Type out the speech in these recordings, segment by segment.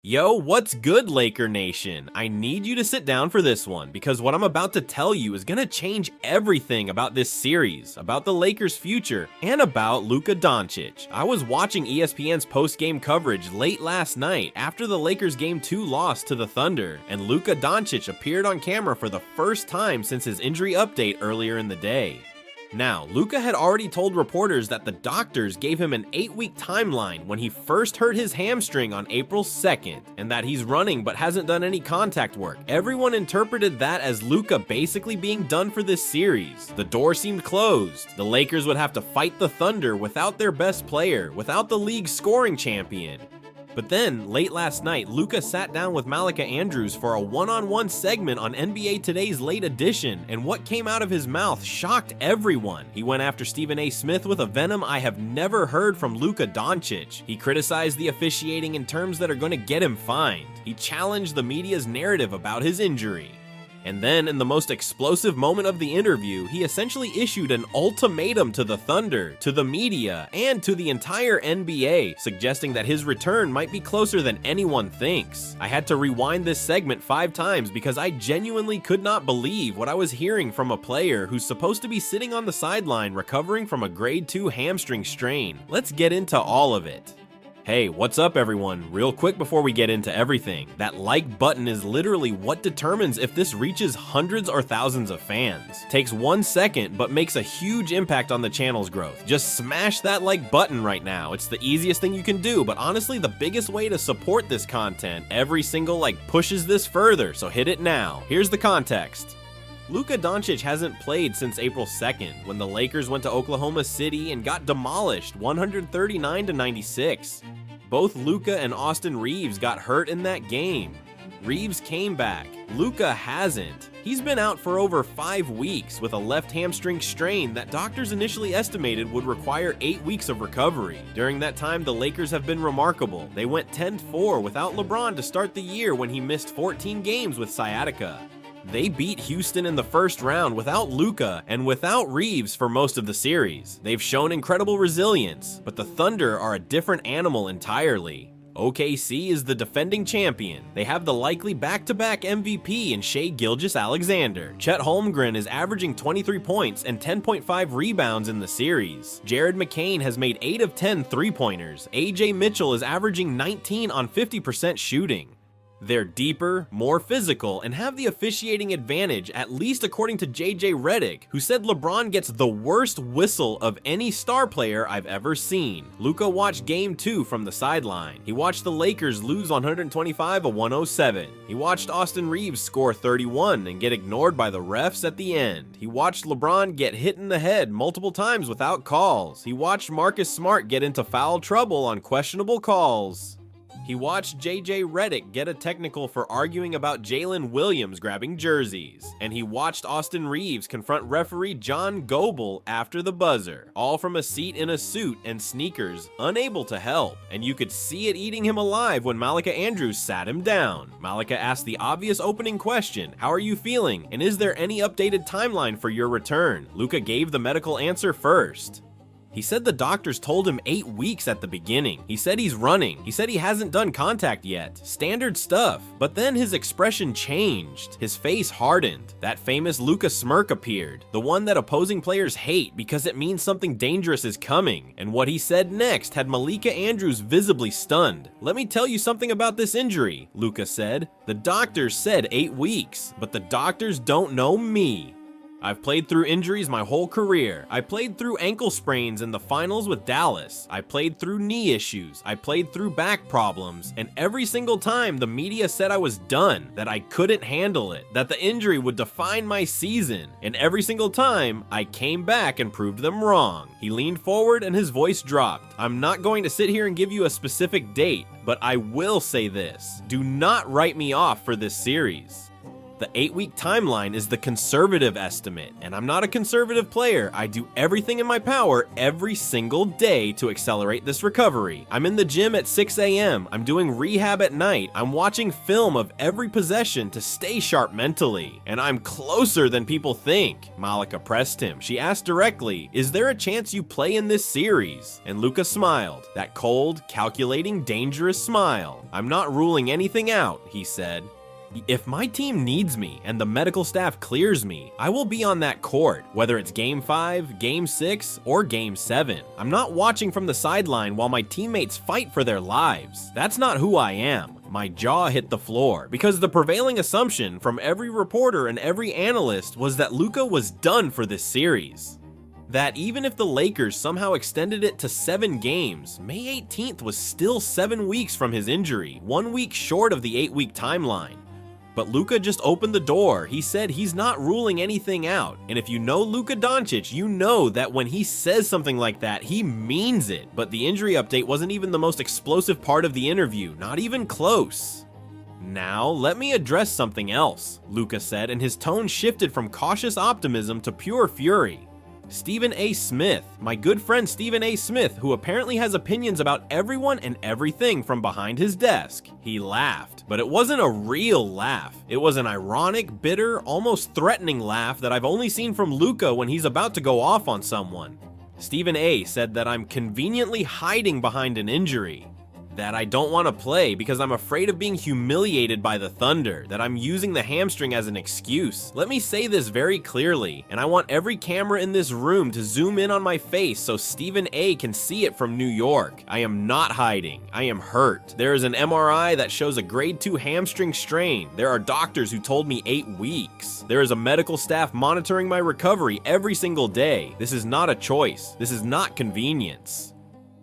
Yo, what's good, Laker Nation? I need you to sit down for this one because what I'm about to tell you is gonna change everything about this series, about the Lakers' future, and about Luka Doncic. I was watching ESPN's post-game coverage late last night after the Lakers' Game 2 loss to the Thunder, and Luka Doncic appeared on camera for the first time since his injury update earlier in the day. Now, Luka had already told reporters that the doctors gave him an 8-week timeline when he first hurt his hamstring on April 2nd, and that he's running but hasn't done any contact work. Everyone interpreted that as Luka basically being done for this series. The door seemed closed. The Lakers would have to fight the Thunder without their best player, without the league's scoring champion. But then, late last night, Luka sat down with Malika Andrews for a one-on-one segment on NBA Today's Late Edition, and what came out of his mouth shocked everyone. He went after Stephen A. Smith with a venom I have never heard from Luka Doncic. He criticized the officiating in terms that are going to get him fined. He challenged the media's narrative about his injury. And then, in the most explosive moment of the interview, he essentially issued an ultimatum to the Thunder, to the media, and to the entire NBA, suggesting that his return might be closer than anyone thinks. I had to rewind this segment 5 times because I genuinely could not believe what I was hearing from a player who's supposed to be sitting on the sideline recovering from a grade 2 hamstring strain. Let's get into all of it. Hey, what's up everyone? Real quick before we get into everything, that like button is literally what determines if this reaches hundreds or thousands of fans. Takes 1 second, but makes a huge impact on the channel's growth. Just smash that like button right now. It's the easiest thing you can do, but honestly the biggest way to support this content. Every single like pushes this further, so hit it now. Here's the context. Luka Doncic hasn't played since April 2nd, when the Lakers went to Oklahoma City and got demolished 139-96. Both Luka and Austin Reeves got hurt in that game. Reeves came back. Luka hasn't. He's been out for over 5 weeks with a left hamstring strain that doctors initially estimated would require 8 weeks of recovery. During that time, the Lakers have been remarkable. They went 10-4 without LeBron to start the year when he missed 14 games with sciatica. They beat Houston in the first round without Luka and without Reeves for most of the series. They've shown incredible resilience, but the Thunder are a different animal entirely. OKC is the defending champion. They have the likely back-to-back MVP in Shai Gilgeous-Alexander. Chet Holmgren is averaging 23 points and 10.5 rebounds in the series. Jared McCain has made 8 of 10 three-pointers. AJ Mitchell is averaging 19 on 50% shooting. They're deeper, more physical, and have the officiating advantage, at least according to JJ Redick, who said LeBron gets the worst whistle of any star player I've ever seen. Luka watched Game 2 from the sideline. He watched the Lakers lose 125-107. He watched Austin Reeves score 31 and get ignored by the refs at the end. He watched LeBron get hit in the head multiple times without calls. He watched Marcus Smart get into foul trouble on questionable calls. He watched JJ Redick get a technical for arguing about Jalen Williams grabbing jerseys. And he watched Austin Reeves confront referee John Goebel after the buzzer, all from a seat in a suit and sneakers, unable to help. And you could see it eating him alive when Malika Andrews sat him down. Malika asked the obvious opening question, "How are you feeling? And is there any updated timeline for your return?" Luka gave the medical answer first. He said the doctors told him 8 weeks at the beginning. He said he's running. He said he hasn't done contact yet. Standard stuff. But then his expression changed. His face hardened. That famous Luka smirk appeared. The one that opposing players hate because it means something dangerous is coming. And what he said next had Malika Andrews visibly stunned. "Let me tell you something about this injury," Luka said. "The doctors said 8 weeks, but the doctors don't know me. I've played through injuries my whole career. I played through ankle sprains in the finals with Dallas. I played through knee issues. I played through back problems. And every single time the media said I was done, that I couldn't handle it, that the injury would define my season. And every single time, I came back and proved them wrong." He leaned forward and his voice dropped. "I'm not going to sit here and give you a specific date, but I will say this. Do not write me off for this series." The 8-week timeline is the conservative estimate, and I'm not a conservative player. I do everything in my power every single day to accelerate this recovery. I'm in the gym at 6 a.m., I'm doing rehab at night, I'm watching film of every possession to stay sharp mentally, and I'm closer than people think. Malika pressed him. She asked directly, "Is there a chance you play in this series?" And Luka smiled, that cold, calculating, dangerous smile. "I'm not ruling anything out," he said. "If my team needs me and the medical staff clears me, I will be on that court, whether it's Game 5, Game 6, or Game 7. I'm not watching from the sideline while my teammates fight for their lives. That's not who I am." My jaw hit the floor, because the prevailing assumption from every reporter and every analyst was that Luka was done for this series. That even if the Lakers somehow extended it to 7 games, May 18th was still 7 weeks from his injury, 1 week short of the 8-week timeline. But Luka just opened the door. He said he's not ruling anything out. And if you know Luka Doncic, you know that when he says something like that, he means it. But the injury update wasn't even the most explosive part of the interview, not even close. "Now, let me address something else," Luka said, and his tone shifted from cautious optimism to pure fury. "Stephen A. Smith, my good friend Stephen A. Smith, who apparently has opinions about everyone and everything from behind his desk." He laughed, but it wasn't a real laugh. It was an ironic, bitter, almost threatening laugh that I've only seen from Luka when he's about to go off on someone. Stephen A. said that I'm conveniently hiding behind an injury, that I don't want to play because I'm afraid of being humiliated by the Thunder, that I'm using the hamstring as an excuse. Let me say this very clearly, and I want every camera in this room to zoom in on my face so Stephen A. can see it from New York. I am not hiding. I am hurt. There is an MRI that shows a grade 2 hamstring strain. There are doctors who told me 8 weeks. There is a medical staff monitoring my recovery every single day. This is not a choice. This is not convenience.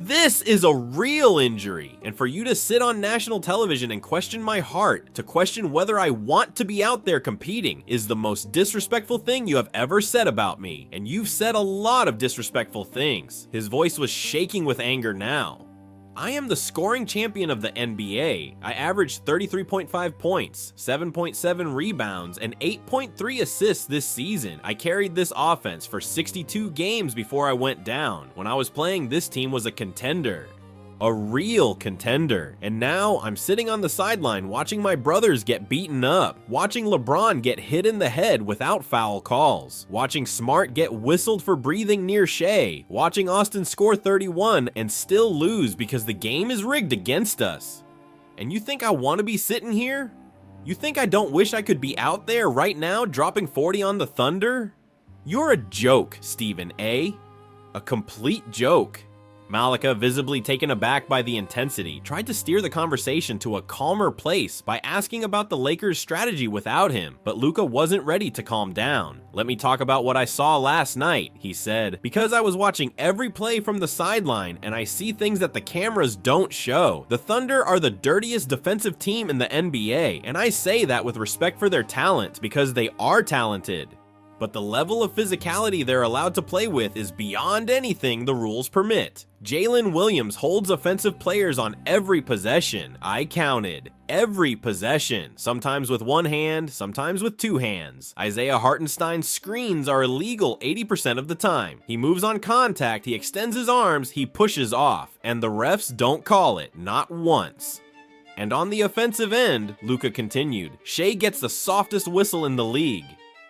This is a real injury, and for you to sit on national television and question my heart, to question whether I want to be out there competing, is the most disrespectful thing you have ever said about me, and you've said a lot of disrespectful things. His voice was shaking with anger now. I am the scoring champion of the NBA. I averaged 33.5 points, 7.7 rebounds, and 8.3 assists this season. I carried this offense for 62 games before I went down. When I was playing, this team was a contender. A real contender. And now I'm sitting on the sideline watching my brothers get beaten up, watching LeBron get hit in the head without foul calls, watching Smart get whistled for breathing near Shea, watching Austin score 31 and still lose because the game is rigged against us. And you think I want to be sitting here? You think I don't wish I could be out there right now dropping 40 on the Thunder? You're a joke, Stephen A. A complete joke. Malika, visibly taken aback by the intensity, tried to steer the conversation to a calmer place by asking about the Lakers' strategy without him, but Luka wasn't ready to calm down. "Let me talk about what I saw last night," he said, "because I was watching every play from the sideline and I see things that the cameras don't show. The Thunder are the dirtiest defensive team in the NBA, and I say that with respect for their talent because they are talented. But the level of physicality they're allowed to play with is beyond anything the rules permit. Jalen Williams holds offensive players on every possession. I counted. Every possession. Sometimes with one hand, sometimes with two hands. Isaiah Hartenstein's screens are illegal 80% of the time. He moves on contact, he extends his arms, he pushes off. And the refs don't call it. Not once. And on the offensive end, Luka continued, Shea gets the softest whistle in the league.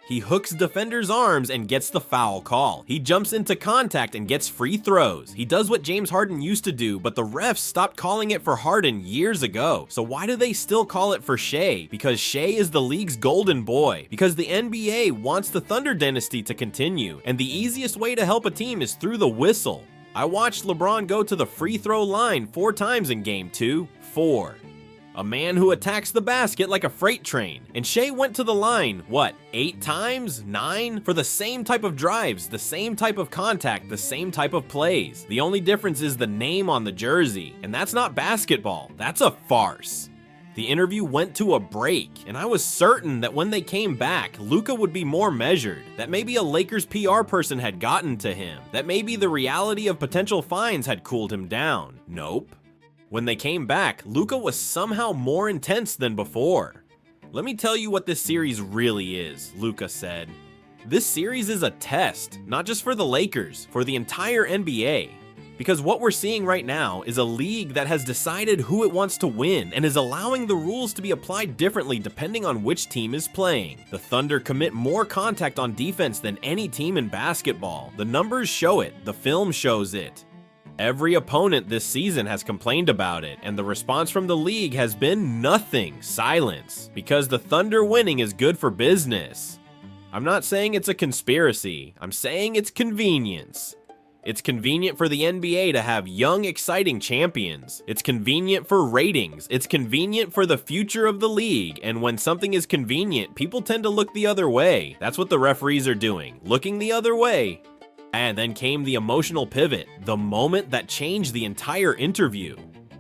He hooks defenders' arms and gets the foul call. He jumps into contact and gets free throws. He does what James Harden used to do, but the refs stopped calling it for Harden years ago. So why do they still call it for Shea? Because Shea is the league's golden boy. Because the NBA wants the Thunder dynasty to continue. And the easiest way to help a team is through the whistle. I watched LeBron go to the free throw line 4 times in Game 2. 4. A man who attacks the basket like a freight train. And Shea went to the line, what, 8 times? 9? For the same type of drives, the same type of contact, the same type of plays. The only difference is the name on the jersey. And that's not basketball, that's a farce. The interview went to a break, and I was certain that when they came back, Luka would be more measured, that maybe a Lakers PR person had gotten to him, that maybe the reality of potential fines had cooled him down. Nope. When they came back, Luka was somehow more intense than before. Let me tell you what this series really is, Luca said. This series is a test, not just for the Lakers, for the entire NBA. Because what we're seeing right now is a league that has decided who it wants to win and is allowing the rules to be applied differently depending on which team is playing. The Thunder commit more contact on defense than any team in basketball. The numbers show it, the film shows it. Every opponent this season has complained about it, and the response from the league has been nothing, silence, because the Thunder winning is good for business. I'm not saying it's a conspiracy, I'm saying it's convenience. It's convenient for the NBA to have young, exciting champions. It's convenient for ratings. It's convenient for the future of the league. And when something is convenient, people tend to look the other way. That's what the referees are doing, looking the other way. And then came the emotional pivot, the moment that changed the entire interview.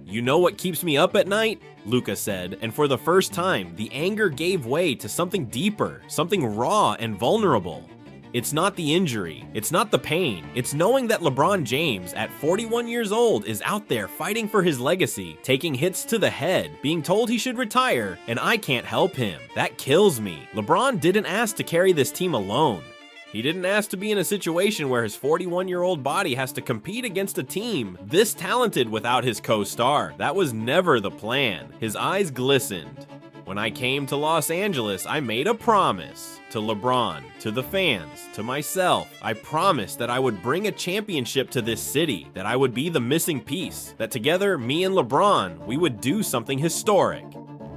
"You know what keeps me up at night?" Luka said, and for the first time, the anger gave way to something deeper, something raw and vulnerable. It's not the injury, it's not the pain, it's knowing that LeBron James, at 41 years old, is out there fighting for his legacy, taking hits to the head, being told he should retire, and I can't help him. That kills me. LeBron didn't ask to carry this team alone. He didn't ask to be in a situation where his 41-year-old body has to compete against a team this talented without his co-star. That was never the plan. His eyes glistened. "When I came to Los Angeles, I made a promise. To LeBron, to the fans, to myself. I promised that I would bring a championship to this city, that I would be the missing piece, that together, me and LeBron, we would do something historic.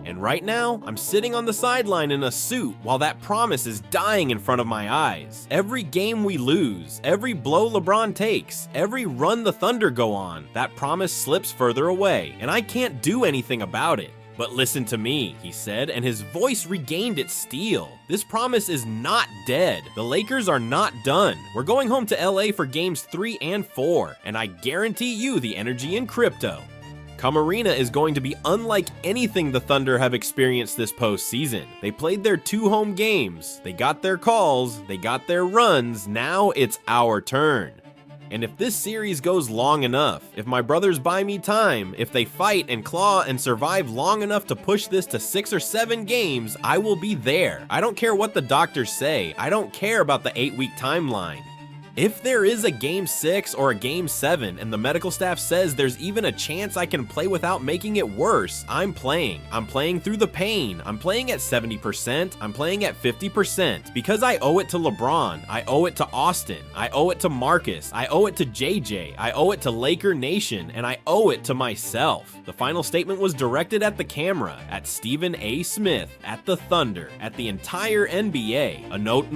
And right now, I'm sitting on the sideline in a suit while that promise is dying in front of my eyes. Every game we lose, every blow LeBron takes, every run the Thunder go on, that promise slips further away, and I can't do anything about it. But listen to me," he said, and his voice regained its steel. "This promise is not dead. The Lakers are not done. We're going home to LA for games 3 and 4, and I guarantee you the energy in crypto. Com Arena is going to be unlike anything the Thunder have experienced this postseason. They played their 2 home games. They got their calls. They got their runs. Now it's our turn. And if this series goes long enough, if my brothers buy me time, if they fight and claw and survive long enough to push this to 6 or 7 games, I will be there. I don't care what the doctors say. I don't care about the 8-week timeline. If there is a game 6 or a game 7 and the medical staff says there's even a chance I can play without making it worse, I'm playing. I'm playing through the pain. I'm playing at 70%. I'm playing at 50% because I owe it to LeBron. I owe it to Austin. I owe it to Marcus. I owe it to JJ. I owe it to Laker Nation, and I owe it to myself. The final statement was directed at the camera, at Stephen A. Smith, at the Thunder, at the entire NBA. A note,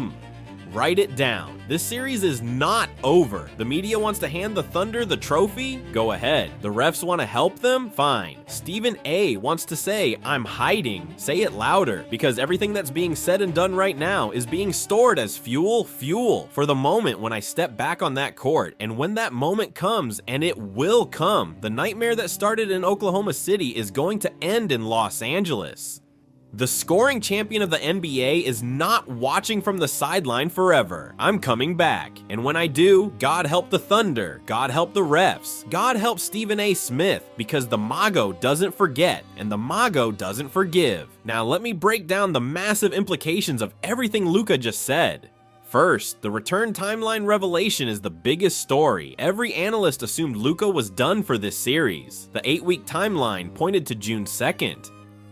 write it down. This series is not over. The media wants to hand the Thunder the trophy? Go ahead. The refs want to help them? Fine. Stephen A. wants to say, "I'm hiding." Say it louder, because everything that's being said and done right now is being stored as fuel for the moment when I step back on that court. And when that moment comes, and it will come, the nightmare that started in Oklahoma City is going to end in Los Angeles. The scoring champion of the NBA is not watching from the sideline forever. I'm coming back. And when I do, God help the Thunder, God help the refs, God help Stephen A. Smith, because the Mago doesn't forget, and the Mago doesn't forgive. Now let me break down the massive implications of everything Luka just said. First, the return timeline revelation is the biggest story. Every analyst assumed Luka was done for this series. The 8-week timeline pointed to June 2nd.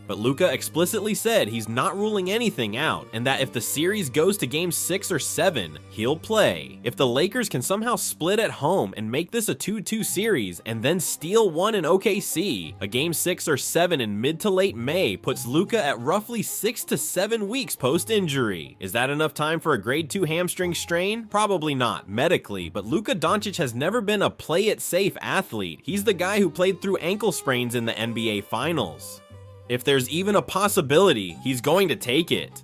But Luka explicitly said he's not ruling anything out, and that if the series goes to game 6 or 7, he'll play. If the Lakers can somehow split at home and make this a 2-2 series, and then steal one in OKC, a game 6 or 7 in mid to late May puts Luka at roughly 6 to 7 weeks post-injury. Is that enough time for a grade 2 hamstring strain? Probably not, medically, but Luka Doncic has never been a play-it-safe athlete. He's the guy who played through ankle sprains in the NBA Finals. If there's even a possibility, he's going to take it.